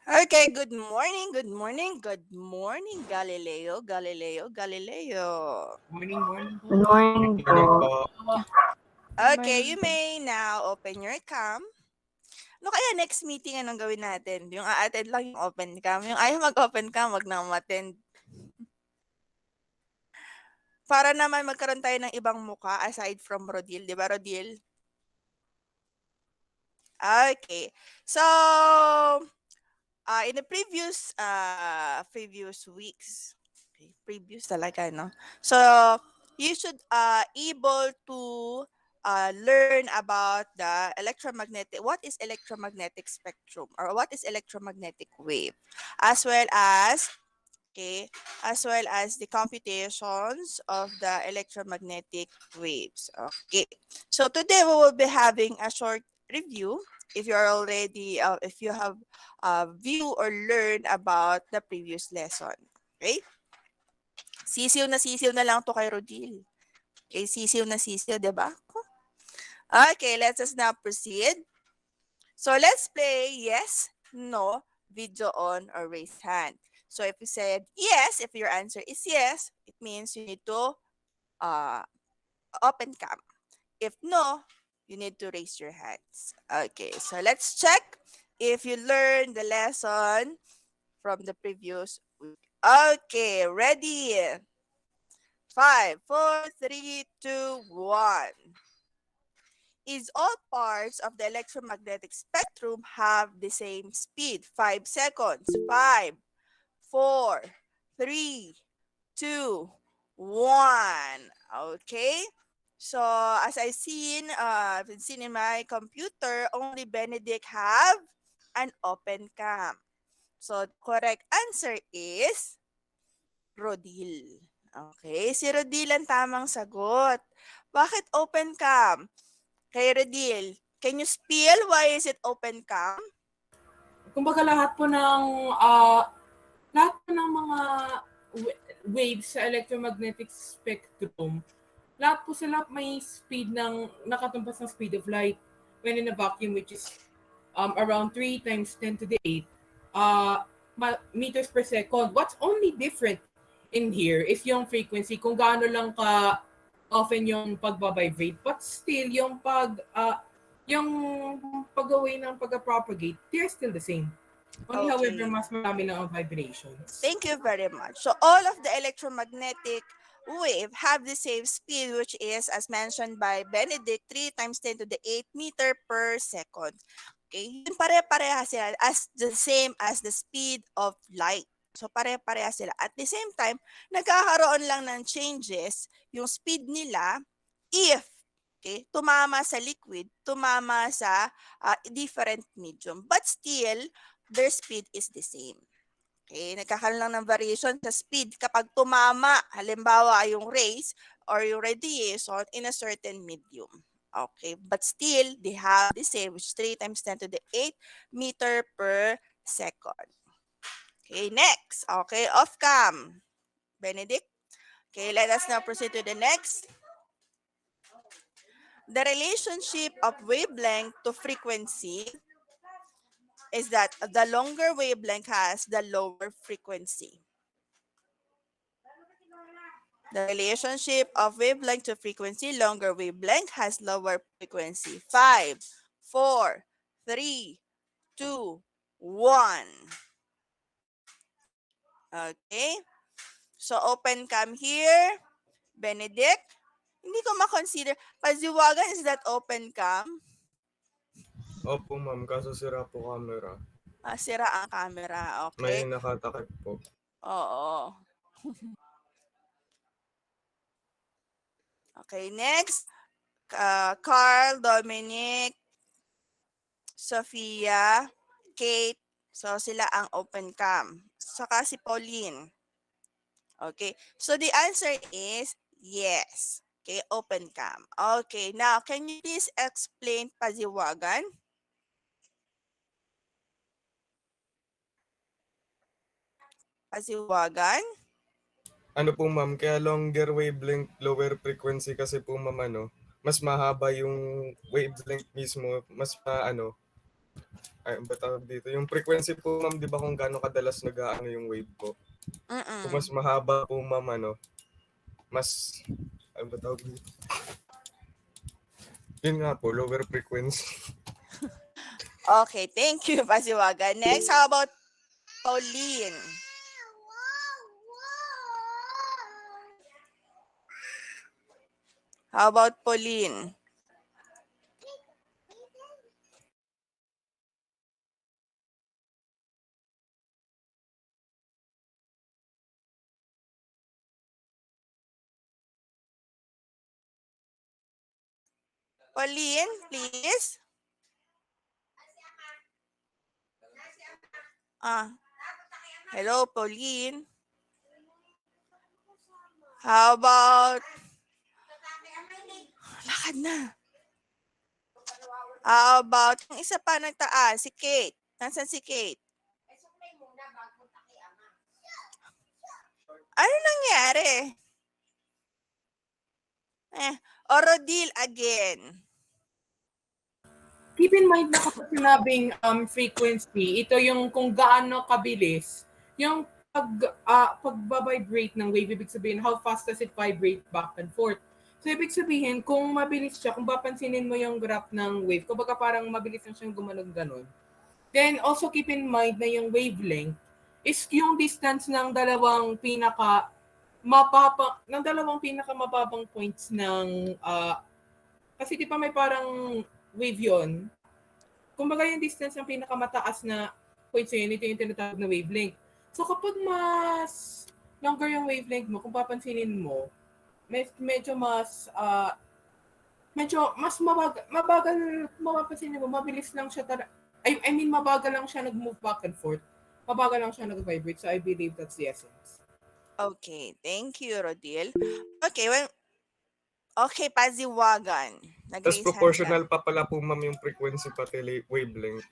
Okay, good morning, good morning, good morning, Galileo, Galileo, Galileo. Morning, morning po. Good morning Morning po. po. Good Okay, morning you po. may now open your cam. Ano kaya next meeting anong gawin natin? Yung a-attend lang yung open cam. Yung ayaw mag-open cam, wag nang attend. Para naman magkaroon tayo ng ibang muka aside from Rodil. Di ba, Rodil? Okay. So, in the previous weeks, okay, previous talaga, no? So, you should able to learn about the electromagnetic, what is electromagnetic spectrum or what is electromagnetic wave, as well as, okay, as well as the computations of the electromagnetic waves. Okay, so today we will be having a short review. If you are already, if you have view or learn about the previous lesson. Okay? Sisiw na lang to kay Rodil. Okay, sisiw, di ba? Okay, let us now proceed. So let's play yes, no, video on, or raise hand. So if you said yes, if your answer is yes, it means you need to uh, open cam. If no, you need to raise your hands. Okay, so let's check if you learned the lesson from the previous week. Okay, ready? 5, 4, 3, 2, 1. Is all parts of the electromagnetic spectrum have the same speed? 5 seconds. 5, 4, 3, 2, 1. Okay. So as I've seen in my computer, only Benedict have an open cam. So the correct answer is Rodil. Okay, si Rodil ang tamang sagot. Bakit open cam? Kay Rodil, can you spill why is it open cam? Kumbaga lahat po ng mga waves sa electromagnetic spectrum, lahat po sila may speed ng nakatumpas ng speed of light when in a vacuum, which is around 3 times 10 to the 8 meters per second. What's only different in here is yung frequency, kung gaano lang ka often yung pagbabibrate, but still yung pag-away ng pag-propagate, they're still the same. Only however, Okay. mas marami lang ang vibrations. Thank you very much. So all of the electromagnetic wave have the same speed, which is, as mentioned by Benedict, 3 times 10 to the 8 meter per second. Okay? Yun pare-pareha sila as the same as the speed of light. So pare-pareha sila. At the same time, nagkakaroon lang ng changes yung speed nila if tumama sa liquid, tumama sa different medium. But still, their speed is the same. Okay, nagkakaroon lang ng variation sa speed kapag tumama, halimbawa yung rays or yung radiation in a certain medium. Okay, but still, they have the same, which is 3 times 10 to the 8 meter per second. Okay, next. Okay, off cam. Benedict. Okay, let us now proceed to the next. The relationship of wavelength to frequency is that the longer wavelength has the lower frequency. The relationship of wavelength to frequency, longer wavelength has lower frequency. 5, 4, 3, 2, 1. Okay. So open cam here. Benedict. Hindi ko ma-consider. Paziwagan, is that open cam? Opo ma'am, kaso sira po camera. Sira ang camera. May Okay. nakatakip po. Oo. Okay, next. Carl, Dominic, Sophia, Kate. So, sila ang open cam. Saka si Pauline. Okay. So, the answer is yes. Okay, open cam. Okay, now, can you please explain paziwagan? Paziwagan? Ano po ma'am, kaya longer wavelength, lower frequency kasi po ma'am mas mahaba yung wavelength mismo, mas Ay, ba tawag dito? Yung frequency po, ma'am, di ba kung gaano kadalas nag-aano yung wave po? Kung mas mahaba po, ma'am, mas, ano ba tawag dito? Yun nga po, lower frequency. Okay, thank you, Pasiwagan. Next, how about Pauline? How about Pauline? Pauline, please. Hello, Pauline. How about... Lakad na. How about yung isa pa nagtaas, si Kate? Nasaan si Kate? Ano nangyari? Orodil again. Keep in mind na kapag sinabing frequency, ito yung kung gaano kabilis yung pagbabibrate ng wave. Ibig sabihin, how fast does it vibrate back and forth? So, ibig sabihin, kung mabilis siya, kung papansinin mo yung graph ng wave, kumbaga parang mabilis lang siyang gumanon-ganon. Then, also keep in mind na yung wavelength is yung distance ng dalawang pinakamababang points ng kasi di ba may parang wave yon. Kumbaga yung distance ng pinakamataas na points yun, ito yung tinatawag na wavelength. So kapag mas longer yung wavelength mo, kung papansinin mo, medyo mas mapapansinin mo, mabilis lang siya mabagal lang siya nag-move back and forth. Mabagal lang siya nag-vibrate. So I believe that's the essence. Okay, thank you, Rodil. Okay, well, okay, Pasiwagan. Tapos Nag-raise hand ka. proportional pa pala po, ma'am, yung frequency pati wavelength.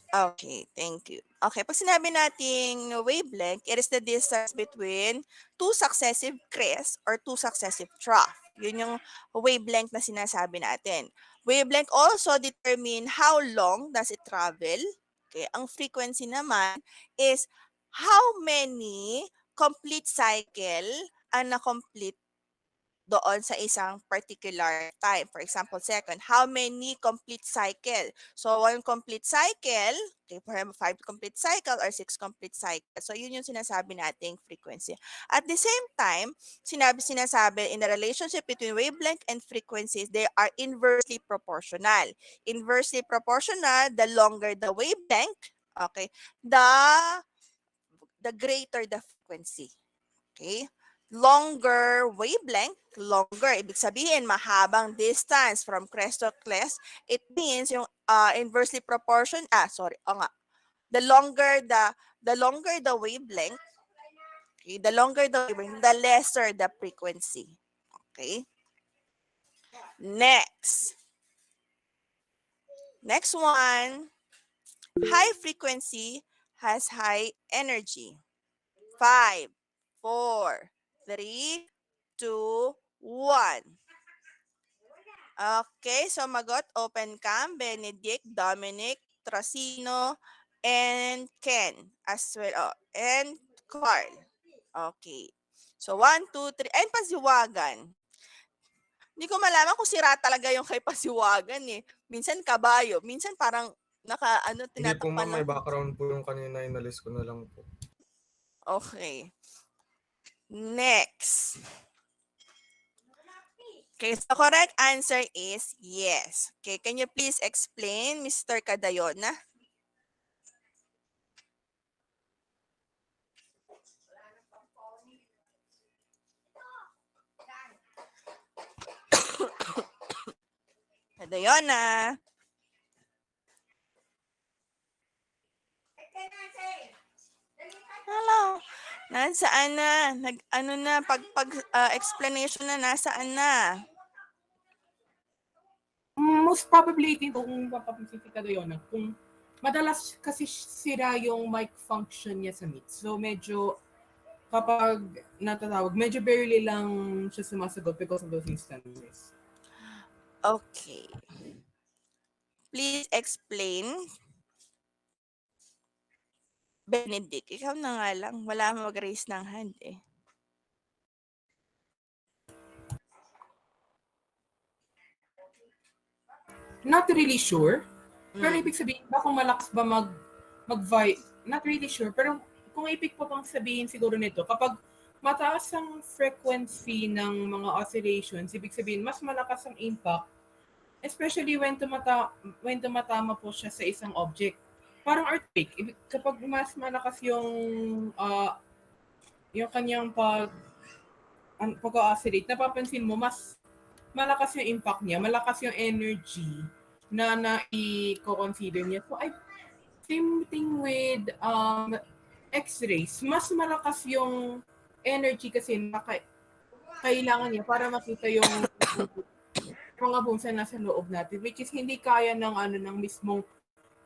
Okay, thank you. Okay, pag sinabi nating wavelength, it is the distance between two successive crests or two successive trough. Yun yung wavelength na sinasabi natin. Wavelength also determine how long does it travel. Okay, ang frequency naman is how many complete cycle ang na-complete doon sa isang particular time. For example, second, how many complete cycle? So, one complete cycle, okay, for 5 complete cycle or 6 complete cycle. So, yun yung sinasabi nating frequency. At the same time, sinasabi in the relationship between wavelength and frequencies, they are inversely proportional. Inversely proportional, the longer the wavelength, okay, the greater the frequency. Okay? Longer wavelength, longer. Ibig sabihin, mahabang distance from crest to crest. It means yung inversely proportion, the longer the wavelength, okay, the lesser the frequency. Okay? Next one, high frequency has high energy. 5, 4, 3, 2, 1. Okay, so magot, open cam, Benedict, Dominic, Trocino, and Ken as well. Oh, and Carl. Okay. So 1, 2, 3, and Pasiwagan. Hindi ko malaman kung sira talaga yung kay Pasiwagan eh. Minsan kabayo, minsan parang Hindi po, tinatakpan ma'am, lang. may background po yung kanina, inalis ko na lang po. Okay. Next. Okay, so correct answer is yes. Okay, can you please explain, Mr. Cadayona? Cadayona. Hello. Nasaan na? Explanation na, nasaan na? Most probably, kung mapapansin ka doon, kung madalas kasi sira yung mic function niya sa Meet. So medyo kapag natatawag, medyo barely lang siya sumasagot because of those instances. Okay. Please explain. Benedict, ikaw na nga lang. Wala mag-raise ng hand eh. Not really sure. Pero Mm. ibig sabihin ba kung malakas ba not really sure. Pero kung ibig pa bang sabihin siguro nito, kapag mataas ang frequency ng mga oscillations, ibig sabihin mas malakas ang impact, especially when tumatama po siya sa isang object. Parang earthquake, kapag mas malakas yung kanyang pag-oscillate, napapansin mo mas malakas yung impact niya, malakas yung energy na i-consider niya. So, same thing with X-rays. Mas malakas yung energy kasi na kailangan niya para makita yung mga bones na nasa loob natin, which is hindi kaya ng mismong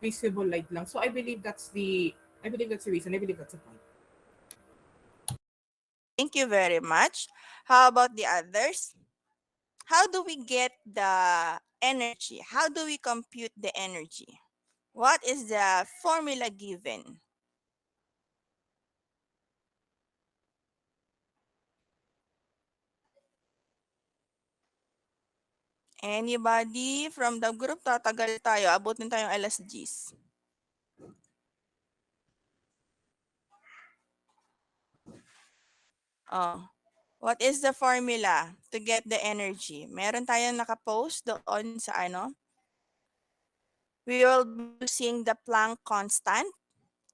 visible light lang. So, I believe that's the reason. I believe that's the point. Thank you very much. How about the others? How do we get the energy? How do we compute the energy? What is the formula given? Anybody from the group? Tatagal tayo. Abutin tayong alas 10. Oh. What is the formula to get the energy? Meron tayong nakapost doon sa ano? We will be using the Planck constant,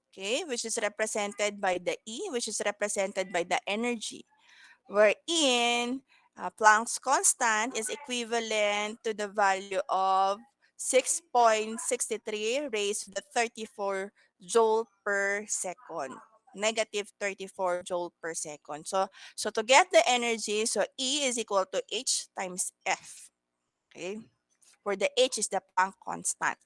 okay, which is represented by the E, which is represented by the energy. Wherein Planck's constant is equivalent to the value of 6.63 raised to the 34 joule per second. Negative 34 joule per second. So to get the energy, so E is equal to H times F. Okay? Where the H is the Planck constant.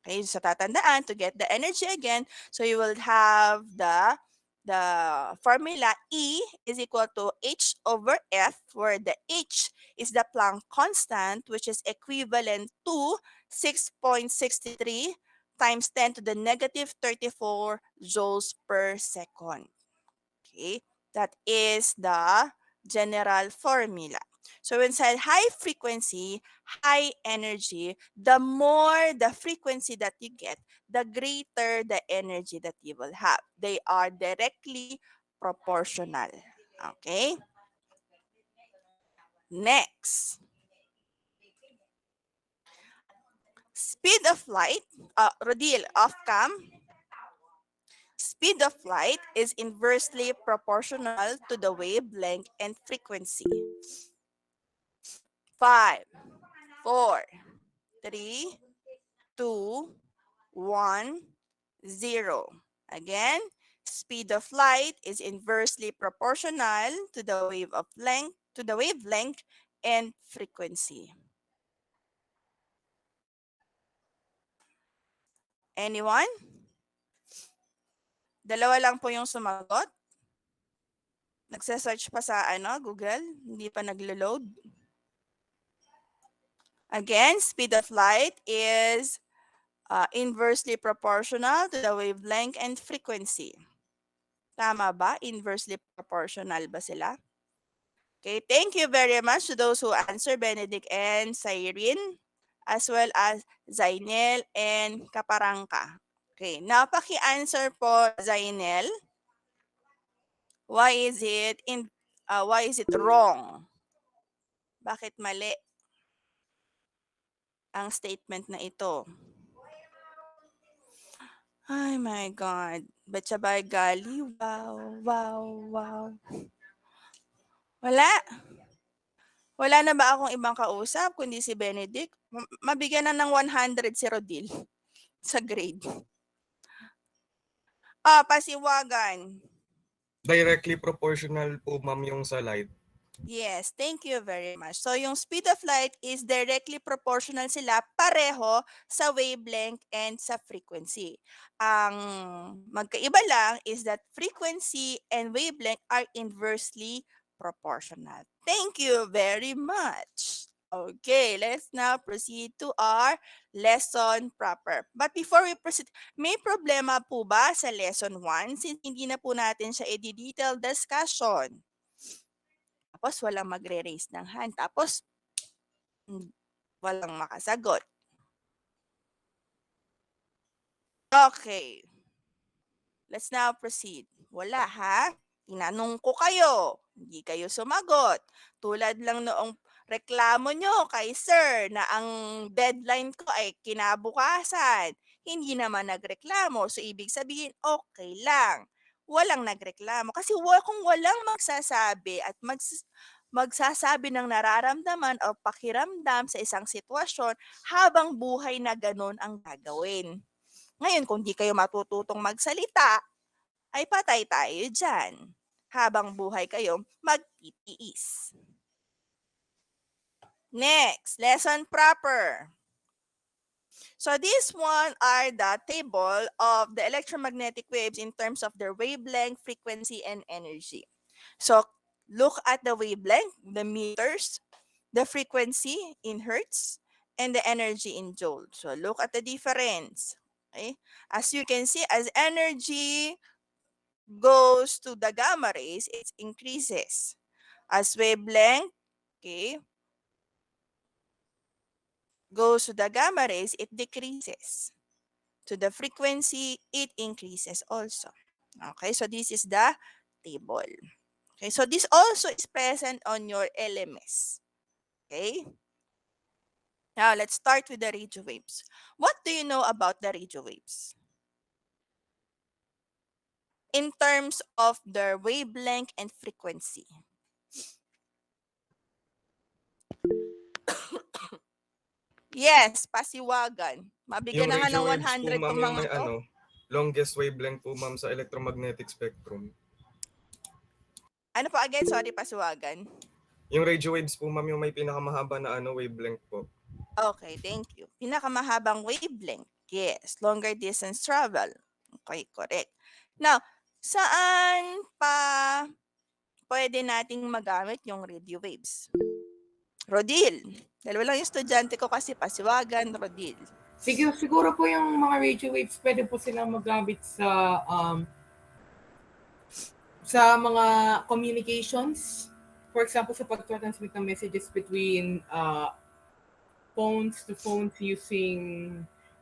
Okay, so tatandaan, to get the energy again, so you will have the formula E is equal to H over F, where the H is the Planck constant, which is equivalent to 6.63 times 10 to the negative 34 joules per second. Okay, that is the general formula. So inside high frequency, high energy, the more the frequency that you get, the greater the energy that you will have. They are directly proportional. Okay? Next. Speed of light, Rodil, off cam. Speed of light is inversely proportional to the wavelength and frequency. 5, 4, 3, 2, 1, 0. Again, speed of light is inversely proportional to the wavelength and frequency. Anyone? Dalawa lang po yung sumagot. Nagse-search pa sa Google, hindi pa naglo-load. Again, speed of light is inversely proportional to the wavelength and frequency. Tama ba? Inversely proportional ba sila? Okay, thank you very much to those who answer, Benedict and Cyrene, as well as Zainel and Kaparangka. Okay, now paki-answer po, Zainel. Why is it wrong? Bakit mali ang statement na ito? Ay my God. Betchabay gali. Wow. Wala. Wala na ba akong ibang kausap kundi si Benedict? Mabigyan na ng 100 si Rodil sa grade. Pasiwagan. Directly proportional po, ma'am, yung sa light. Yes, thank you very much. So yung speed of light is directly proportional sila pareho sa wavelength and sa frequency. Ang magkaiba lang is that frequency and wavelength are inversely proportional. Thank you very much. Okay, let's now proceed to our lesson proper. But before we proceed, may problema po ba sa lesson 1 since hindi na po natin siya i-detail discussion? Tapos walang magre-raise ng hand. Tapos walang makasagot. Okay. Let's now proceed. Wala ha? Tinanong ko kayo. Hindi kayo sumagot. Tulad lang noong reklamo nyo kay sir na ang deadline ko ay kinabukasan. Hindi naman nagreklamo. So, ibig sabihin, okay lang. Walang nagreklamo. Kasi kung walang magsasabi at magsasabi ng nararamdaman o pakiramdam sa isang sitwasyon, habang buhay na ganun ang gagawin. Ngayon, kung di kayo matututong magsalita, ay patay tayo dyan. Habang buhay kayo, magtitiis. Next, lesson proper. So these one are the table of the electromagnetic waves in terms of their wavelength, frequency, and energy. So look at the wavelength, the meters, the frequency in hertz, and the energy in joules. So look at the difference. Okay? As you can see, as energy goes to the gamma rays, it increases. As wavelength, okay, goes to the gamma rays, it decreases. To the frequency, it increases also. Okay, so this is the table. Okay, so this also is present on your LMS. Okay. Now, let's start with the radio waves. What do you know about the radio waves? In terms of their wavelength and frequency. Yes, pasiwagan. Mabigyan Yung na nga radio ng waves po 100 ma'am tong yung mga may to. longest wavelength po ma'am sa electromagnetic spectrum. Ano po again? Sorry, pasiwagan. Yung radio waves po ma'am yung may pinakamahaba na wavelength po. Okay, thank you. Pinakamahabang wavelength. Yes, longer distance travel. Okay, correct. Now, saan pa pwede nating magamit yung radio waves? Rodil. Dalawa lang yung estudyante ko kasi pasiwagan, Rodil. Siguro po yung mga radio waves, pwede po silang magamit sa mga communications. For example, sa pag-transmit ng messages between phones to phones using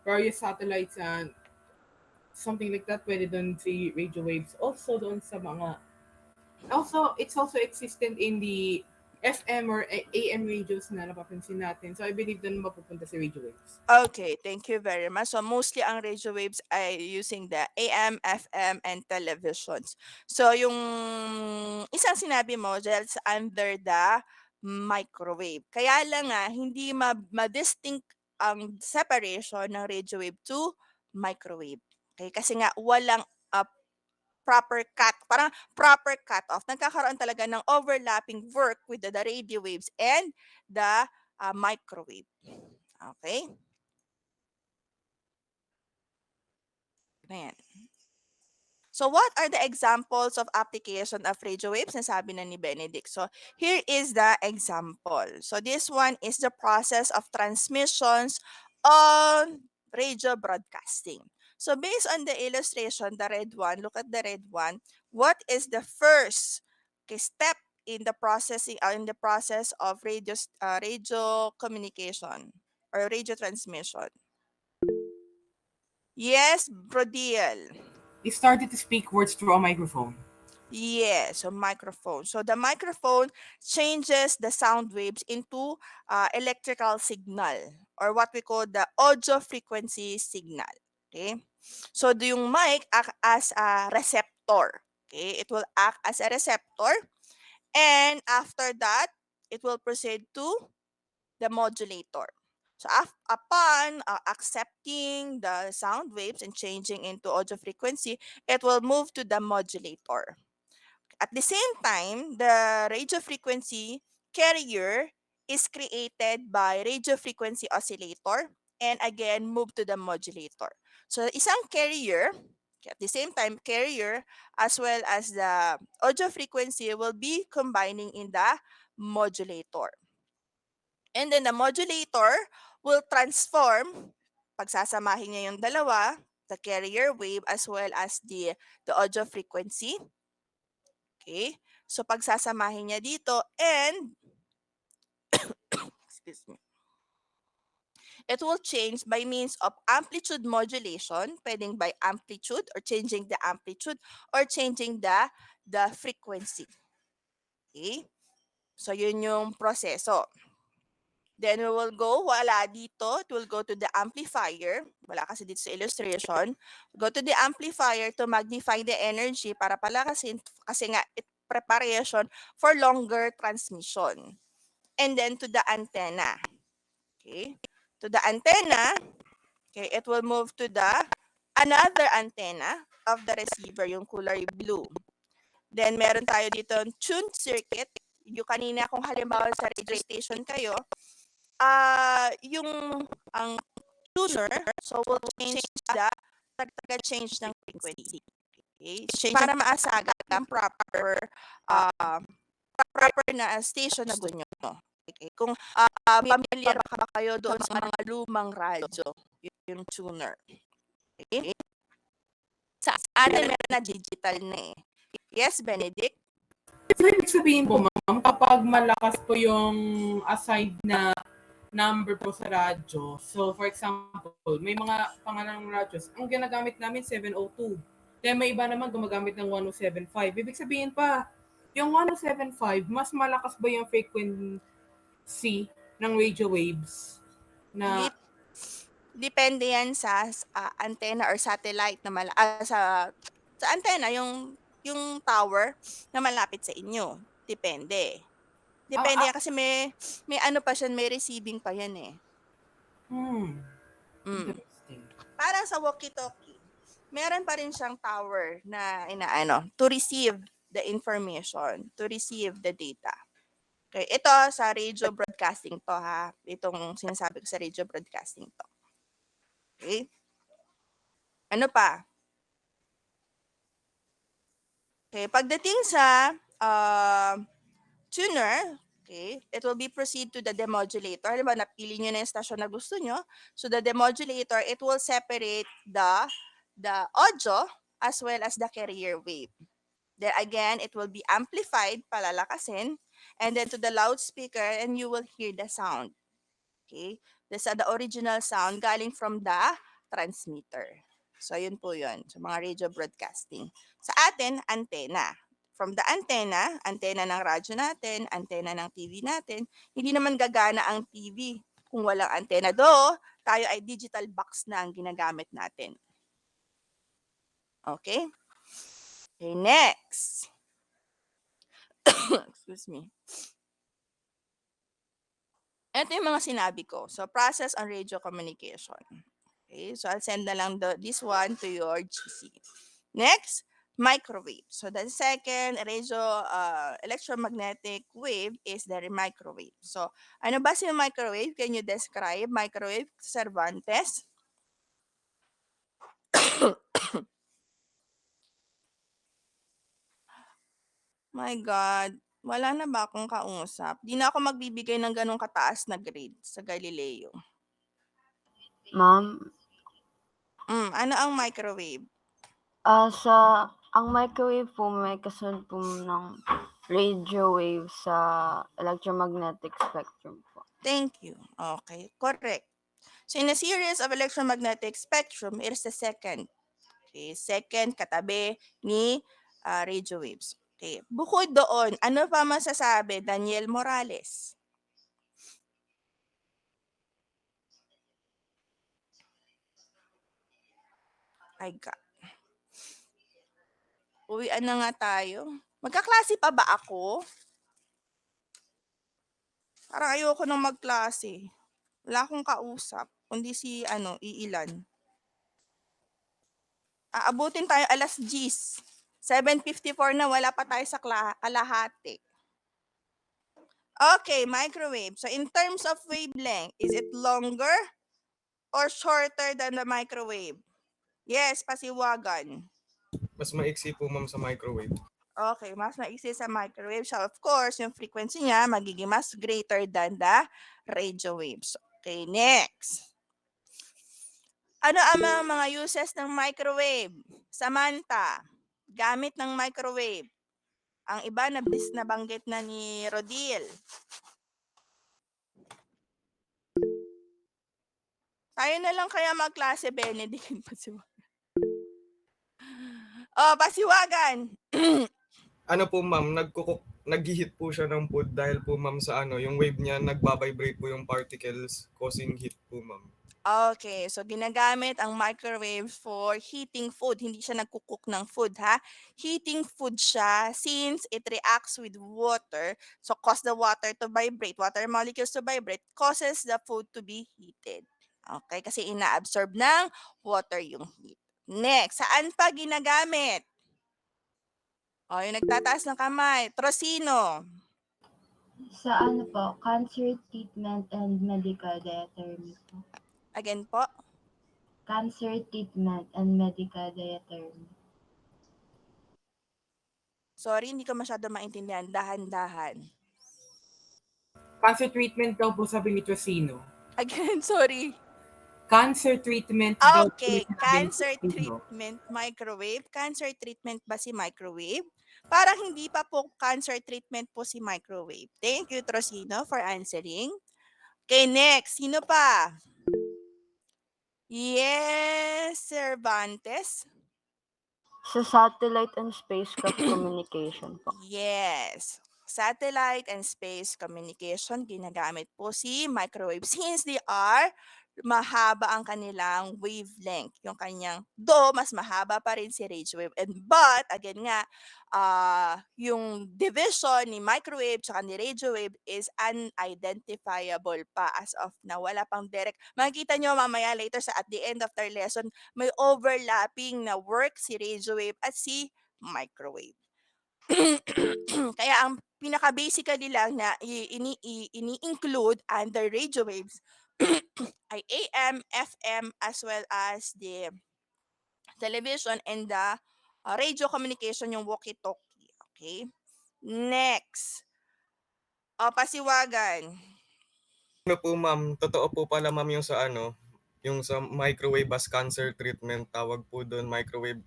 various satellites and something like that. Pwede doon si radio waves. Also doon sa mga... it's also existent in the FM or AM radios na napapansin natin. So I believe doon mapupunta si radio waves. Okay, thank you very much. So mostly ang radio waves ay using the AM, FM, and televisions. So yung isang sinabi mo, just under the microwave. Kaya lang nga, hindi ma-distinct ang separation ng radio wave to microwave. Okay? Kasi nga, walang proper proper cut off. Nagkakaroon talaga ng overlapping work with the radio waves and the microwave. Okay? Ayan. So what are the examples of application of radio waves? Nasabi na ni Benedict. So here is the example. So this one is the process of transmissions on radio broadcasting. So based on the illustration, the red one, look at the red one. What is the first step in the process of radio communication or radio transmission? Yes, Brodiel. They started to speak words through a microphone. Yes, a microphone. So the microphone changes the sound waves into electrical signal or what we call the audio frequency signal. Okay. So yung mic act as a receptor. Okay. It will act as a receptor. And after that, it will proceed to the modulator. So upon accepting the sound waves and changing into audio frequency, it will move to the modulator. At the same time, the radio frequency carrier is created by radio frequency oscillator and again move to the modulator. So isang carrier, at the same time carrier as well as the audio frequency will be combining in the modulator. And then the modulator will transform, pagsasamahin niya yung dalawa, the carrier wave as well as the audio frequency. Okay? So pagsasamahin niya dito and excuse me. It will change by means of amplitude modulation, pwedeng by amplitude or changing the amplitude or changing the frequency. Okay? So yun yung proseso. Then we will go, wala dito, it will go to the amplifier. Wala kasi dito sa illustration. Go to the amplifier to magnify the energy para palakasin kasi nga it preparation for longer transmission. And then to the antenna. Okay? To the antenna, okay, it will move to the another antenna of the receiver, yung kulay blue. Then meron tayo dito tuned circuit. Yung kanina kung halimbawa sa radio station kayo, yung ang tuner, so will change change ng frequency. Okay? Change para maasaga ang proper na station na gusto nyo. Okay? Kung familiar ba kayo doon sa mga lumang radyo, yung tuner. Okay? Sa atin meron na digital na eh. Yes, Benedict? So, ibig sabihin po, ma'am, kapag malakas po yung assigned na number po sa radyo, so for example, may mga pangalang radyos, ang ginagamit namin 702. Then may iba naman gumagamit ng 1075. Ibig sabihin pa, yung 1075, mas malakas ba yung frequency ng radio waves? Na Depende yan sa antenna or satellite na sa antenna, yung tower na malapit sa inyo. Depende. Depende yan kasi may ano pa siya, may receiving pa yan eh. Interesting. Parang sa walkie-talkie, meron pa rin siyang tower na inaano to receive the information, to receive the data. Okay, ito sa radio broadcasting to ha. Itong sinasabi ko sa radio broadcasting to. Okay? Ano pa? Okay, pagdating sa tuner, okay, it will be proceed to the demodulator. Halimbawa, napili nyo na yung station na gusto nyo. So the demodulator, it will separate the audio as well as the carrier wave. Then again, it will be amplified, palalakasin, and then to the loudspeaker, and you will hear the sound. Okay? This is the original sound galing from the transmitter. So, yun po yun. So, mga radio broadcasting. Sa atin, antenna. From the antenna ng radyo natin, antenna ng TV natin, hindi naman gagana ang TV kung walang antenna. Tayo ay digital box na ang ginagamit natin. Okay? Okay, next. Excuse me. Ito yung mga sinabi ko. So, process on radio communication. Okay, so I'll send na lang this one to your GC. Next, microwave. So the second radio electromagnetic wave is the microwave. So ano ba si microwave? Can you describe microwave, Cervantes? My God, wala na ba akong kausap? Di na ako magbibigay ng ganong kataas na grade sa Galileo. Ma'am, Ano ang microwave? Ang microwave po may kasunod po ng radio wave sa electromagnetic spectrum po. Thank you. Okay, correct. So in a series of electromagnetic spectrum, it is the second. Okay, second katabi ni radio waves. Okay, bukod doon, ano pa masasabi, Daniel Morales? Ay God. Uwian na nga tayo. Magkaklase pa ba ako? Parang ayoko nang magklase. Wala akong kausap, kundi si Iilan. Aabutin tayo alas 10. 7:54 na, wala pa tayo sa kalahati. Okay, microwave. So in terms of wavelength, is it longer or shorter than the microwave? Yes, pasiwagan. Mas maiksi po, ma'am, sa microwave. Okay, mas maiksi sa microwave. So, of course, yung frequency niya magiging mas greater than the radio waves. Okay, next. Ano ang mga uses ng microwave? Samantha, gamit ng microwave. Ang iba nabanggit na ni Rodil. Tayo na lang kaya magklase, Benedict. Pasiwagan. Ano po ma'am, nag-heat po siya ng food dahil po ma'am sa ano, yung wave niya nagbabibrate po yung particles causing heat po ma'am. Okay, so ginagamit ang microwave for heating food. Hindi siya nagkukook ng food, ha? Heating food siya since it reacts with water. So, cause the water to vibrate. Water molecules to vibrate causes the food to be heated. Okay, kasi ina-absorb ng water yung heat. Next, saan pa ginagamit? O, yung nagtataas ng kamay. Trocino. Sa ano po, cancer treatment and medical diethermy po. Again po. Cancer treatment and medical diethermy. Sorry, hindi ko masyado maintindihan. Dahan-dahan. Cancer treatment daw po sabi ni Trocino. Again, sorry. Cancer treatment daw po Okay, sinabi ni cancer Trocino. treatment microwave. Cancer treatment ba si microwave? Parang hindi pa po cancer treatment po si microwave. Thank you, Trocino, for answering. Okay, next. Sino pa? Yes, Cervantes. Sa satellite and spacecraft communication po. Yes. Satellite and space communication, ginagamit po si microwave since they are mahaba ang kanilang wavelength. Yung kanyang, though mas mahaba pa rin si radio wave. But, again nga, yung division ni microwave tsaka ni radio wave is unidentifiable pa as of now. Wala pang direct. Makikita nyo mamaya later at the end of their lesson, may overlapping na work si radio wave at si microwave. Kaya ang pinaka-basically lang na ini-include under radio waves ay AM, FM, as well as the television and the radio communication, yung walkie-talkie. Okay? Next. Pasiwagan. Ano po ma'am, totoo po pala ma'am yung sa ano, yung sa microwave as cancer treatment, tawag po doon microwave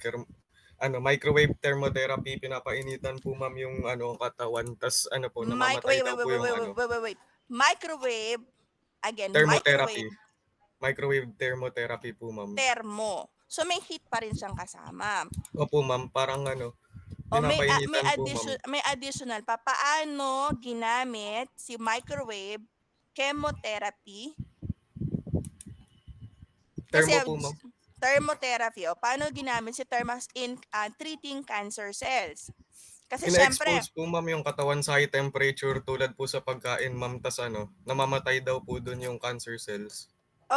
thermotherapy, pinapainitan po ma'am yung ano katawan, tas ano po namamatay daw po yung ano Wait. Microwave, again, thermotherapy. Microwave thermotherapy po ma'am. thermo. So may heat pa rin siyang kasama. Opo ma'am, parang ano, O may pinapainitan po ma'am. may additional pa. Paano ginamit si microwave chemotherapy? Kasi Thermo po ma'am. thermotherapy, paano ginamit si thermos in treating cancer cells? Kasi syempre, Ina-expose po ma'am yung katawan sa high temperature tulad po sa pagkain ma'am, tas ano, namamatay daw po doon yung cancer cells.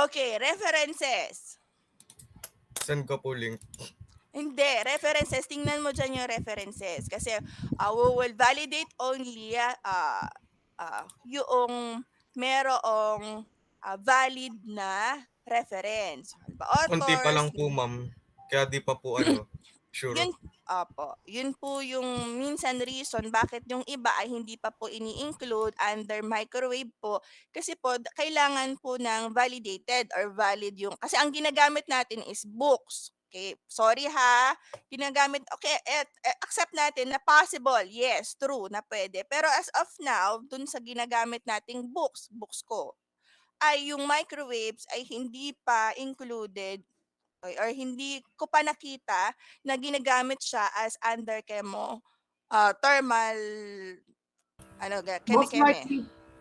okay, references. Send ko po link. Hindi, references. Tingnan mo dyan yung references. Kasi we will validate only yung merong valid na reference. Kunti pa lang Authors, po ma'am, kaya di pa po ano, sure. yun po yung minsan reason bakit yung iba ay hindi pa po ini-include under microwave po. Kasi po, kailangan po ng validated or valid yung, kasi ang ginagamit natin is books. Okay, sorry ha, ginagamit, okay, accept natin na possible, yes, true, na pwede. Pero as of now, dun sa ginagamit nating books ko, ay yung microwaves ay hindi pa included or hindi ko pa nakita na ginagamit siya as under thermal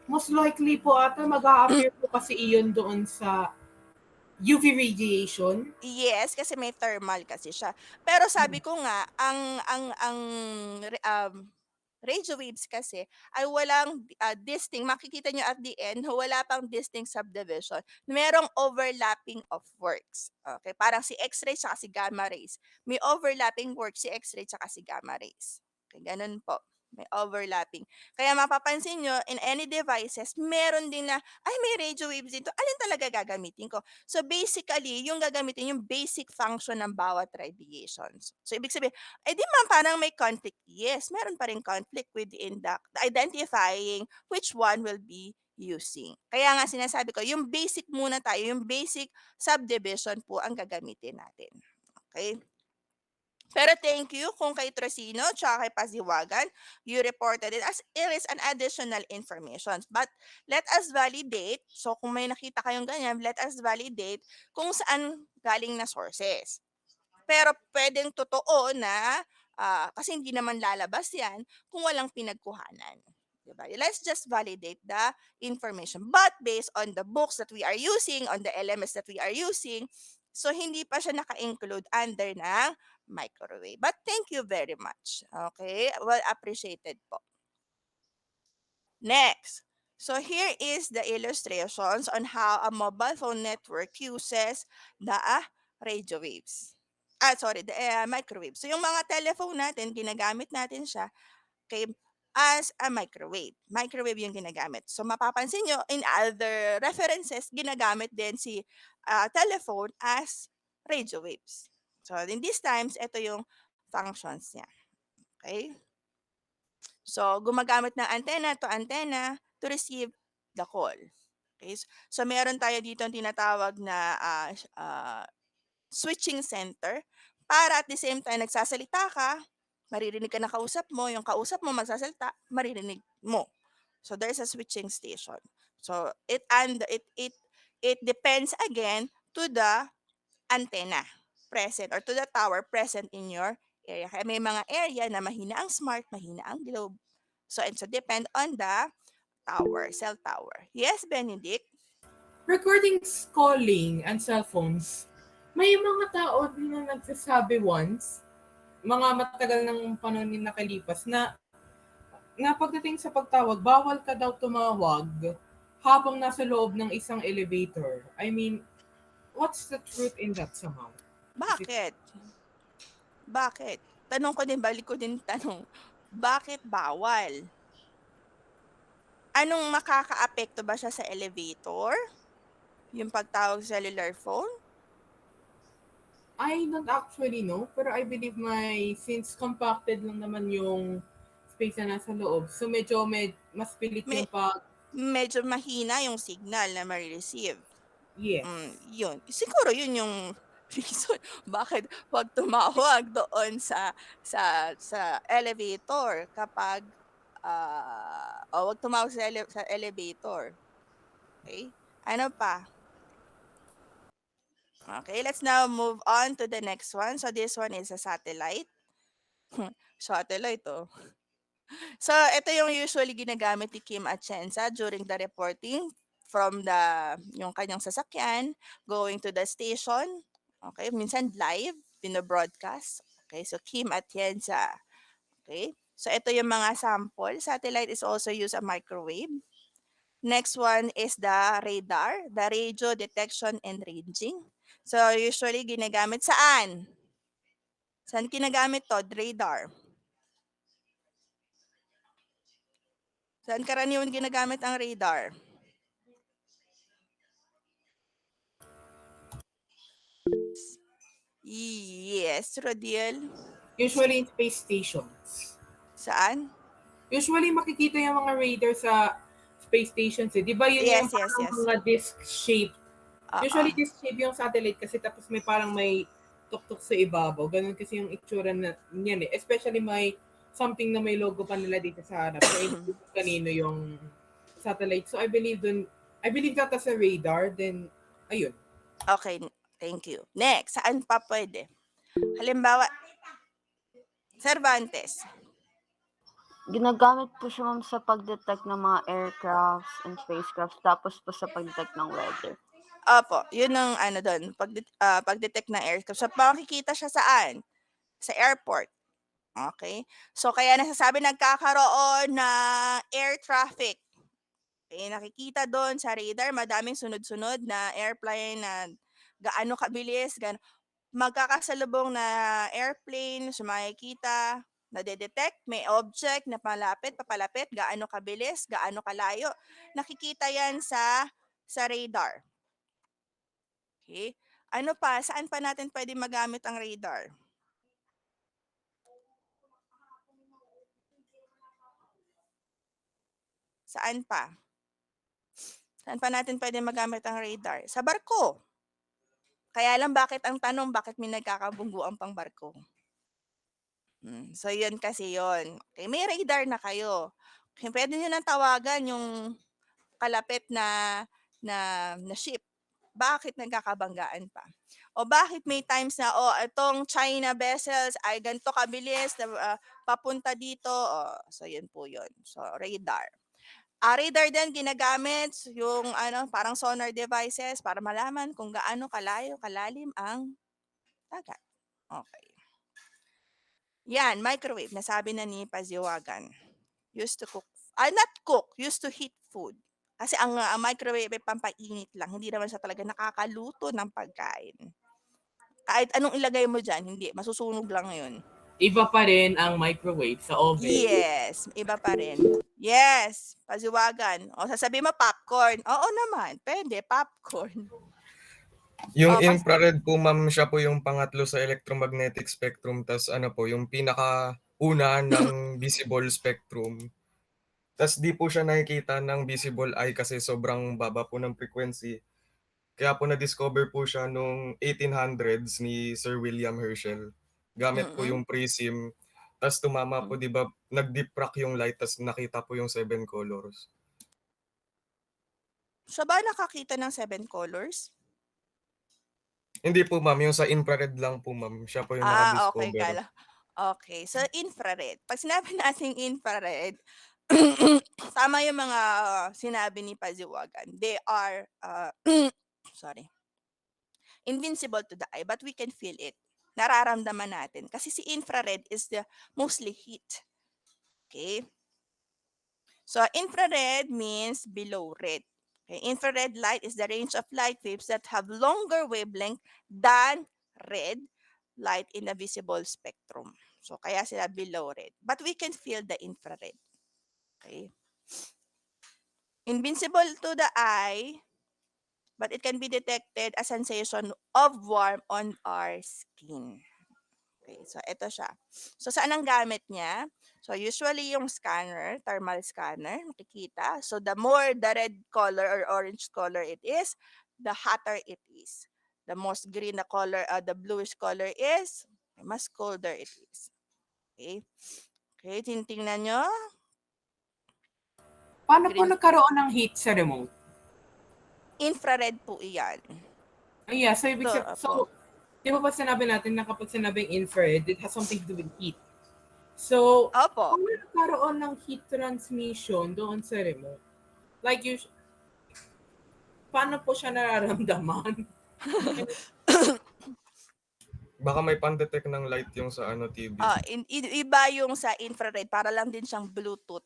Most likely po ata mag-a-appear po kasi iyon doon sa UV radiation. Yes, kasi may thermal kasi siya. Pero sabi ko nga, ang radio waves kasi ay walang distinct, makikita nyo at the end, wala pang distinct subdivision. Merong overlapping of works. Okay, parang si X-ray at si gamma rays. May overlapping work si X-ray at si gamma rays. Okay, ganun po. May overlapping. Kaya mapapansin nyo, in any devices, meron din na, ay, may radio waves dito. Alin talaga gagamitin ko? So basically, yung gagamitin, yung basic function ng bawat radiations. So ibig sabihin, di man parang may conflict. Yes, meron pa rin conflict within the identifying which one will be using. Kaya nga sinasabi ko, yung basic muna tayo, yung basic subdivision po ang gagamitin natin. Okay? Pero thank you kung kay Trocino tsaka kay Pasiwagan, you reported it as it is an additional information. But let us validate, so kung may nakita kayong ganyan, let us validate kung saan galing na sources. Pero pwedeng totoo na, kasi hindi naman lalabas yan kung walang pinagkuhanan. Diba? Let's just validate the information. But based on the books that we are using, on the LMS that we are using, so hindi pa siya naka-include under ng microwave. But thank you very much. Okay? Well appreciated po. Next. So here is the illustrations on how a mobile phone network uses the radio waves. The microwave. So yung mga telephone natin, ginagamit natin siya as a microwave. Microwave yung ginagamit. So mapapansin nyo, in other references, ginagamit din si telephone as radio waves. So in these times, ito yung functions niya. Okay? So gumagamit ng antenna to receive the call. Okay? So meron tayo dito ang tinatawag na switching center para at the same time nagsasalita ka, maririnig ka na kausap mo, yung kausap mo magsasalita, maririnig mo. So there's a switching station. So it depends again to the antenna present or to the tower present in your area. Kaya may mga area na mahina ang smart, mahina ang globe. So depend on the tower, cell tower. Yes, Benedict? Regarding calling and cell phones, may mga tao din na nagsasabi once, mga matagal ng panahon din nakalipas, na pagdating sa pagtawag, bawal ka daw tumawag habang nasa loob ng isang elevator. I mean, what's the truth in that somehow? Bakit? Bakit? Tanong ko din, balik ko din tanong. Bakit bawal? Anong makakaapekto ba siya sa elevator? Yung pagtawag sa cellular phone? I don't actually know, pero I believe since compacted lang naman yung space na nasa loob, so medyo mas pilit yung medyo mahina yung signal na ma-receive. Yes. Yun. Siguro yun yung reason bakit wag tumawag doon sa elevator kapag wag tumawag sa elevator. Okay? Ano pa? Okay, let's now move on to the next one. So this one is a satellite. Satellite, oh. So ito yung usually ginagamit ni Kim Atienza during the reporting from yung kanyang sasakyan going to the station. Okay, minsan live, binobroadcast. Okay, so Kim Atienza. Okay, so ito yung mga sample. Satellite is also used a microwave. Next one is the radar, the radio detection and ranging. So usually ginagamit saan? Saan ginagamit to? Radar. Saan karaniwan ginagamit ang radar? Yes, Rodiel. Usually in space stations. Saan? Usually makikita yung mga radar sa space stations. Di ba yun Yes, yung yes. mga disc shape? Usually Uh-uh. disc shape yung satellite kasi tapos may parang may tuktok sa ibabaw. Ganun kasi yung itsura niyan eh. Especially may something na may logo pa nila dito sa harap. So kanino yung satellite. So I believe that as a radar. Then, ayun. Okay, thank you. Next, saan pa pwede? Halimbawa, Cervantes. Ginagamit po siya, ma'am, sa pag-detect ng mga aircrafts and spacecrafts, tapos po sa pag-detect ng weather. Opo, yun ang doon, pag-detect ng aircraft. So makikita siya saan? Sa airport. Okay? So kaya nasasabi nagkakaroon ng air traffic. Okay, nakikita doon sa radar, madaming sunod-sunod na airplane na gaano kabilis, magkakasalubong na airplane, so makikita Nade-detect, may object na papalapit, gaano kabilis, gaano kalayo. Nakikita yan sa radar. Okay? Ano pa? Saan pa natin pwede magamit ang radar? Saan pa? Saan pa natin pwede magamit ang radar? Sa barko. Kaya lang bakit ang tanong, bakit may nagkakabungguan pang barko? So, yun kasi yun. Okay, may radar na kayo. Okay, pwede nyo nang tawagan yung kalapit na ship. Bakit nagkakabanggaan pa? O bakit may times na, itong China vessels ay ganito kabilis na papunta dito. So, yun po yun. So, radar. Radar din ginagamit yung parang sonar devices para malaman kung gaano kalayo, kalalim ang dagat. Okay. Yan, microwave. Nasabi na ni Paziwagan. Used to cook. Not cook. Used to heat food. Kasi ang microwave ay pampainit lang. Hindi naman siya talaga nakakaluto ng pagkain. Kahit anong ilagay mo dyan, hindi. Masusunog lang yun. Iba pa rin ang microwave sa oven. Yes. Iba pa rin. Yes. Paziwagan. O sasabihin mo popcorn. Oo naman. Pwede. Popcorn. Yung Oh, infrared po, ma'am, siya po yung pangatlo sa electromagnetic spectrum. Tas yung pinakauna ng visible spectrum. Tas di po siya nakikita ng visible eye kasi sobrang baba po ng frequency. Kaya po na-discover po siya noong 1800s ni Sir William Herschel. Gamit po yung prism. Tas tumama po, di ba, nag-diffract yung light, tas nakita po yung 7 colors. Siya ba nakakita ng 7 colors? Hindi po, ma'am. Yung sa infrared lang po, ma'am. Siya po yung Okay. nakadiscover. Okay. So, infrared. Pag sinabi nating infrared, tama yung mga sinabi ni Paziwagan. They are, sorry, invincible to the eye, but we can feel it. Nararamdaman natin. Kasi si infrared is the mostly heat. Okay? So, infrared means below red. Okay? Infrared light is the range of light waves that have longer wavelength than red light in the visible spectrum. So, kaya sila below red. But we can feel the infrared. Okay? Invincible to the eye, but it can be detected a sensation of warmth on our skin. Okay, so ito siya. So, saan ang gamit niya? So, usually yung scanner, thermal scanner, makikita. So, the more the red color or orange color it is, the hotter it is. The most green na color, the bluish color is, mas colder it is. Okay? Okay, tingnan nyo. Paano po Green. nagkaroon ng heat sa remote? Infrared po iyan. Yeah, so ibig Ito, sabihin, so, di ba sinabi natin na kapag sinabing infrared, it has something to do with heat. So, Opo. kung nagkaroon ng heat transmission doon sa remote, like paano po siya nararamdaman? Baka may pan-detect ng light yung sa TV. Iba yung sa infrared, para lang din siyang Bluetooth.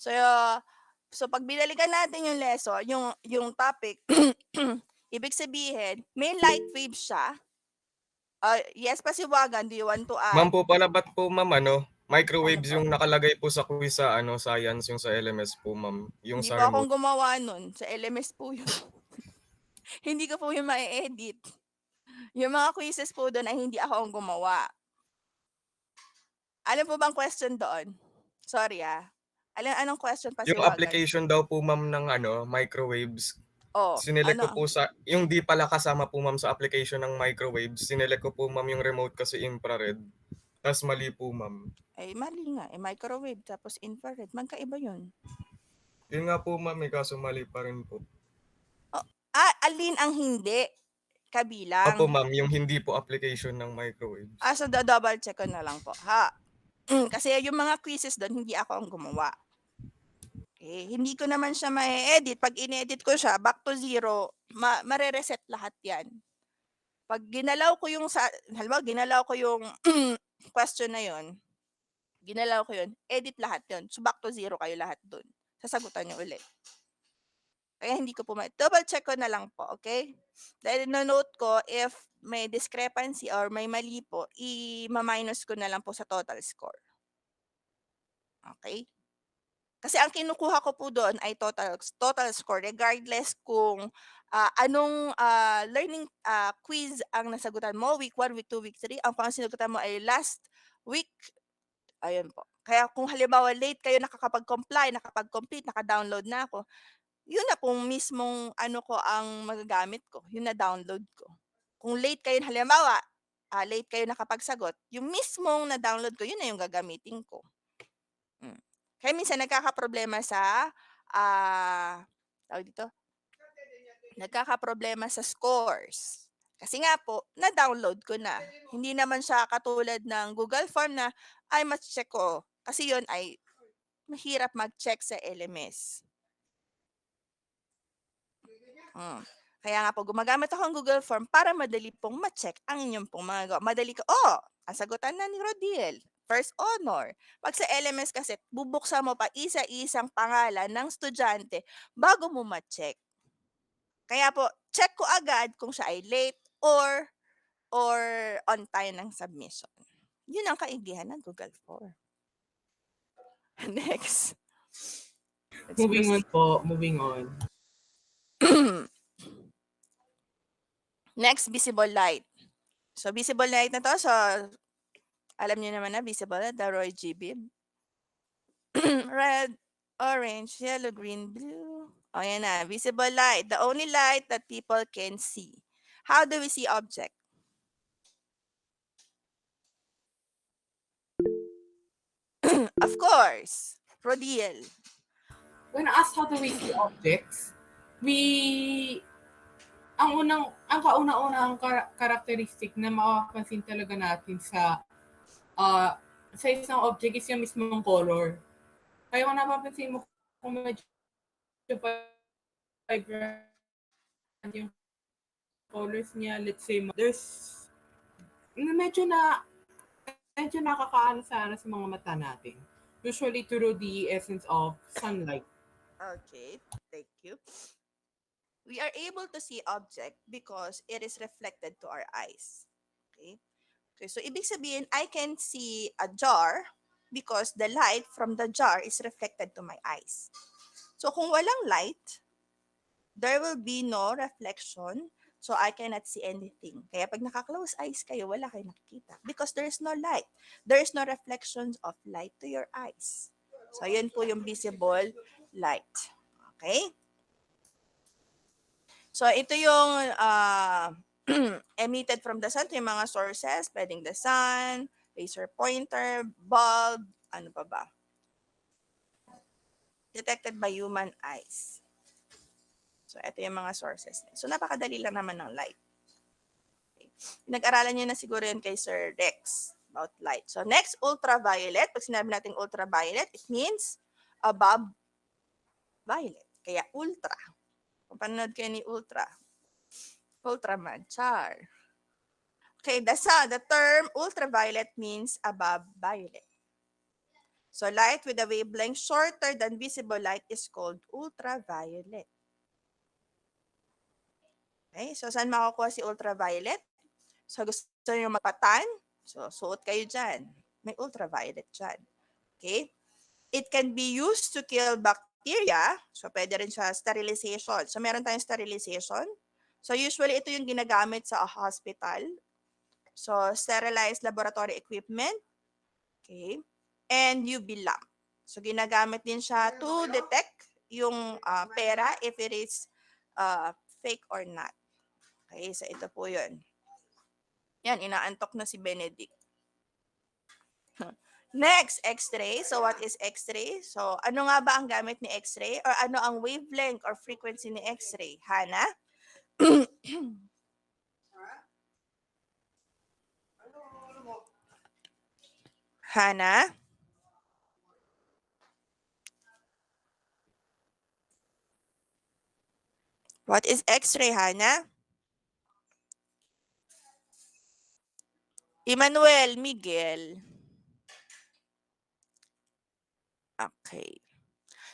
So pag binalikan natin yung lesson, yung topic, ibig sabihin, may light wave siya. Yes, Pasiwagan, do you want to add? Ma'am po pala, ba't po, ma'am, microwaves yung nakalagay po sa quiz sa science, yung sa LMS po, ma'am. Yung Hindi sa pa akong remote. gumawa nun. Sa LMS po yun. Hindi ko po yung ma-edit. Yung mga quizzes po doon ay hindi ako ang gumawa. Alam po bang question doon? Sorry Anong question, Yung Pasiwagan? application daw po, ma'am, ng microwaves. Oh, Sinelect ko po yung di pala kasama po, ma'am, sa application ng microwaves. Sinelect ko po, ma'am, yung remote kasi infrared. Tapos mali po, ma'am. Ay, mali nga. Microwave tapos infrared. Magkaiba yun. Yun nga po, ma'am, kaso mali pa rin po. Alin ang hindi kabilang? Opo, ma'am, yung hindi po application ng microwaves. So double check ko na lang po, ha? Kasi yung mga quizzes doon, hindi ako ang gumawa. Okay, hindi ko naman siya ma-edit. Pag in-edit ko siya, back to zero, mare-reset lahat yan. Pag ginalaw ko yung, halimbawa, ginalaw ko yung question na yun, edit lahat yun. So back to zero kayo lahat doon. Sasagutan nyo ulit. Kaya hindi ko po double check ko na lang po, okay? Dahil na-note ko, if may discrepancy or may mali po, i-minus ko na lang po sa total score. Okay? Kasi ang kinukuha ko po doon ay total score regardless kung anong learning quiz ang nasagutan mo, week 1, week 2, week 3. Ang sinagutan mo ay last week. Ayun po. Kaya kung halimbawa late kayo nakakapag-comply, nakapag-complete, naka-download na ako, yun na pong mismong ano ko ang magagamit ko, yun na download ko. Kung late kayo halimbawa, late kayo nakapagsagot, yung mismong na-download ko, yun na yung gagamitin ko. Kaya minsan nagkakaproblema sa tawag dito? Nagkakaproblema sa scores. Kasi nga po, na-download ko na. Hindi naman siya katulad ng Google Form na ay ma-check ko. Kasi yun ay mahirap mag-check sa LMS. Kaya nga po, gumagamit ako ng Google Form para madali pong ma-check ang inyong pong mga madali ko, ang sagutan na ni Rodiel. First honor. Pag sa LMS kasi, bubuksan mo pa isa-isang pangalan ng estudyante bago mo ma-check. Kaya po, check ko agad kung siya ay late or on time ng submission. Yun ang kaigihan ng Google Form. Next. Moving on po, moving on. Next, visible light. So, visible light na to. So, alam niyo naman na visible light, the Roy G. Biv. Red, orange, yellow, green, blue. O, yan na. Visible light. The only light that people can see. How do we see object? Of course. Rodiel. When asked how do we see objects, ang kauna-unahang characteristic na makapansin talaga natin sa isang object is yung mismong color. Kaya kung napapansin mo kung medyo vibrant yung colors niya, let's say, medyo nakakaano sana sa mga mata natin. Usually through the essence of sunlight. Okay, thank you. We are able to see object because it is reflected to our eyes. Okay? Okay, so ibig sabihin, I can see a jar because the light from the jar is reflected to my eyes. So kung walang light, there will be no reflection, so I cannot see anything. Kaya pag naka-close eyes kayo, wala kayo nakikita because there is no light. There is no reflections of light to your eyes. So yun po yung visible light. Okay? So ito yung emitted from the sun, ito yung mga sources, pwedeng the sun, laser pointer, bulb, ano pa ba? Detected by human eyes. So ito yung mga sources. So napakadali lang naman ng light. Okay. Pinag-aralan nyo na siguro yun kay Sir Rex about light. So next, ultraviolet. Pag sinabi natin ultraviolet, it means above violet. Kaya ultra. Kung panonood kayo ni Ultra. Ultraman. Char. Okay, the term ultraviolet means above violet. So light with a wavelength shorter than visible light is called ultraviolet. Okay, so saan makukuha si ultraviolet? So gusto nyo magpatan? So suot kayo dyan. May ultraviolet dyan. Okay? It can be used to kill bacteria. So pwede rin siya sterilization. So meron tayong sterilization. So usually ito yung ginagamit sa hospital. So sterilized laboratory equipment. Okay? And UV lamp. So ginagamit din siya to detect yung pera if it is fake or not. Okay, so ito po yun. Yan, inaantok na si Benedict. Next, X-ray. So what is X-ray? So ano nga ba ang gamit ni X-ray? Or ano ang wavelength or frequency ni X-ray? Hana? Hana? What is X-ray, Hana? Emmanuel, Miguel. Okay.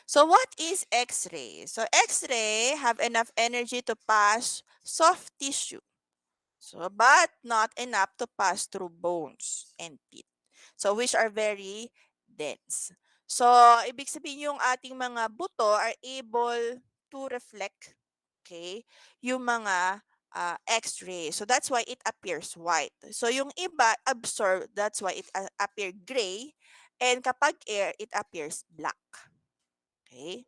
So what is X-ray? So X-ray have enough energy to pass soft tissue. So, but not enough to pass through bones and teeth. So, which are very dense. So, ibig sabihin yung ating mga buto are able to reflect, okay, yung mga X-ray. So, that's why it appears white. So, yung iba absorb, that's why it appear gray. And kapag air, it appears black. Okay?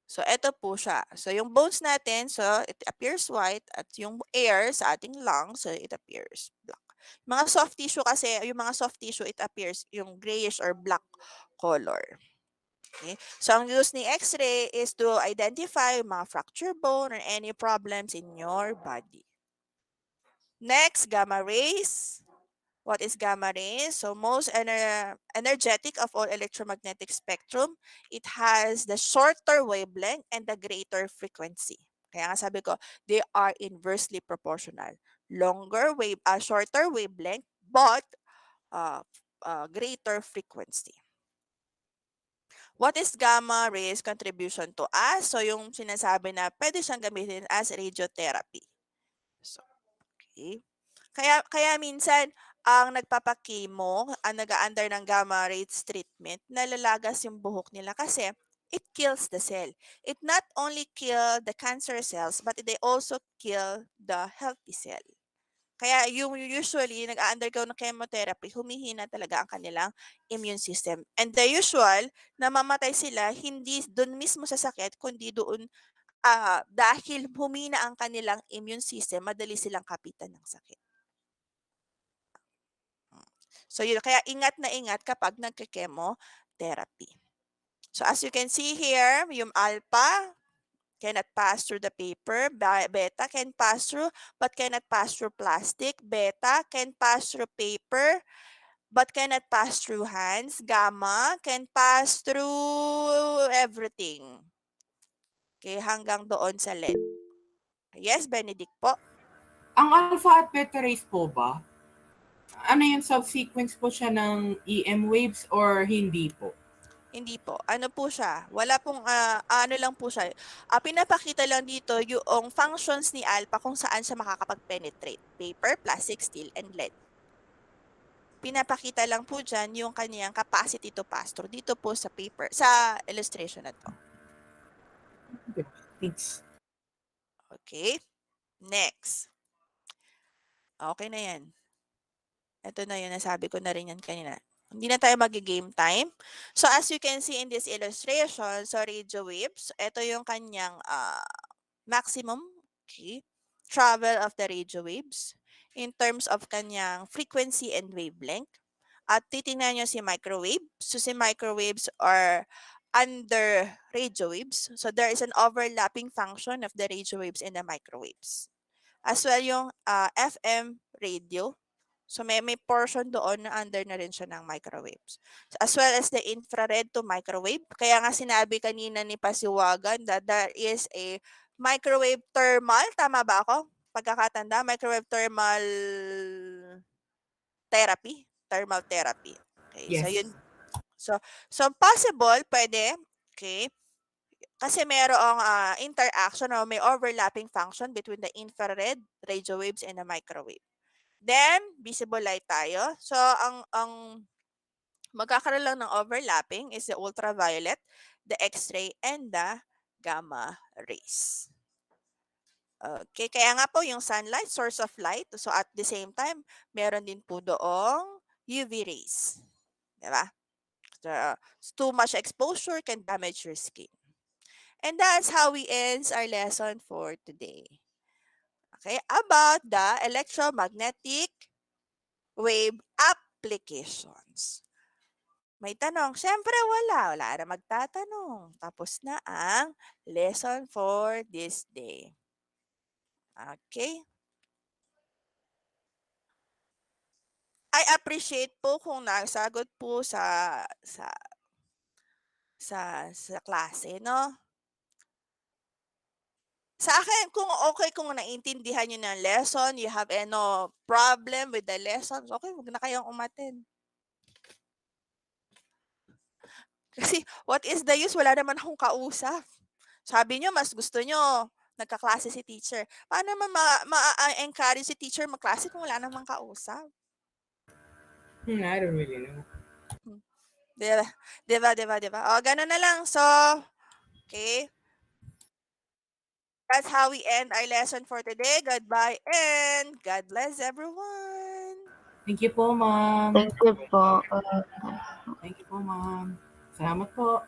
So, eto po siya. So, yung bones natin, so it appears white at yung air sa ating lungs, so it appears black. Mga soft tissue kasi, yung mga soft tissue, it appears yung grayish or black color. Okay? So, ang use ni X-ray is to identify mga fracture bone or any problems in your body. Next, gamma rays. What is gamma rays? So most energetic of all electromagnetic spectrum, it has the shorter wavelength and the greater frequency. Kaya nga sabi ko, they are inversely proportional. Shorter wavelength, but greater frequency. What is gamma rays contribution to us? So yung sinasabi na pwede siyang gamitin as radiotherapy. So, okay. Kaya minsan ang nagpapakemo, ang nag-a-under ng gamma rays treatment, nalalagas yung buhok nila kasi it kills the cell. It not only kill the cancer cells, but they also kill the healthy cell. Kaya yung usually nag-a-undergo ng chemotherapy, humihina talaga ang kanilang immune system. And the usual, namamatay sila hindi doon mismo sa sakit, kundi doon dahil humina ang kanilang immune system, madali silang kapitan ng sakit. So yun, kaya ingat na ingat kapag nagke-chemotherapy. So as you can see here, yung alpha cannot pass through the paper, beta can pass through but cannot pass through plastic, beta can pass through paper but cannot pass through hands, gamma can pass through everything. Okay, hanggang doon sa lead. Yes, Benedict po? Ang alpha at beta rays po ba? Ano yung subsequence po siya ng EM waves or hindi po? Hindi po. Ano po siya? Wala pong, ano lang po siya. Pinapakita lang dito yung functions ni alpha kung saan siya makakapag-penetrate. Paper, plastic, steel, and lead. Pinapakita lang po dyan yung kaniyang capacity to pass through dito po sa paper, sa illustration na to. Thanks. Okay? Next. Okay na yan. Ito na yun, nasabi ko na rin yan kanina. Hindi na tayo mag-game time. So as you can see in this illustration, so radio waves, ito yung kanyang maximum travel of the radio waves in terms of kanyang frequency and wavelength. At titingnan nyo si microwave. So si microwaves are under radio waves. So there is an overlapping function of the radio waves and the microwaves. As well yung FM radio. So may portion doon na under na rin siya ng microwaves. As well as the infrared to microwave. Kaya nga sinabi kanina ni Pasiwagan that there is a microwave thermal. Tama ba ako? Pagkakatanda, microwave thermal therapy. Thermal therapy. Okay, Yes. so yun. So possible, pwede. Okay. Kasi mayroong interaction o may overlapping function between the infrared, radio waves, and the microwave. Then, visible light tayo. So, ang magkakaroon lang ng overlapping is the ultraviolet, the X-ray, and the gamma rays. Okay, kaya nga po yung sunlight, source of light. So, at the same time, meron din po doong UV rays. Diba? So, too much exposure can damage your skin. And that's how we end our lesson for today. Okay, about the electromagnetic wave applications. May tanong? Siyempre wala. Wala na magtatanong. Tapos na ang lesson for this day. Okay? I appreciate po kung nasagot po sa klase, no? Sa akin, kung okay, kung naiintindihan nyo ng lesson, you have no problem with the lessons, okay, huwag na kayong umattend. Kasi what is the use? Wala naman akong kausap. Sabi nyo, mas gusto nyo nagkaklase si teacher. Paano naman ma-encourage si teacher magklase kung wala namang kausap? I don't really know. Diba? Diba? O, ganun na lang. So, okay. That's how we end our lesson for today. Goodbye and God bless everyone. Thank you po, ma'am. Thank you po. Thank you po, ma'am. Salamat po.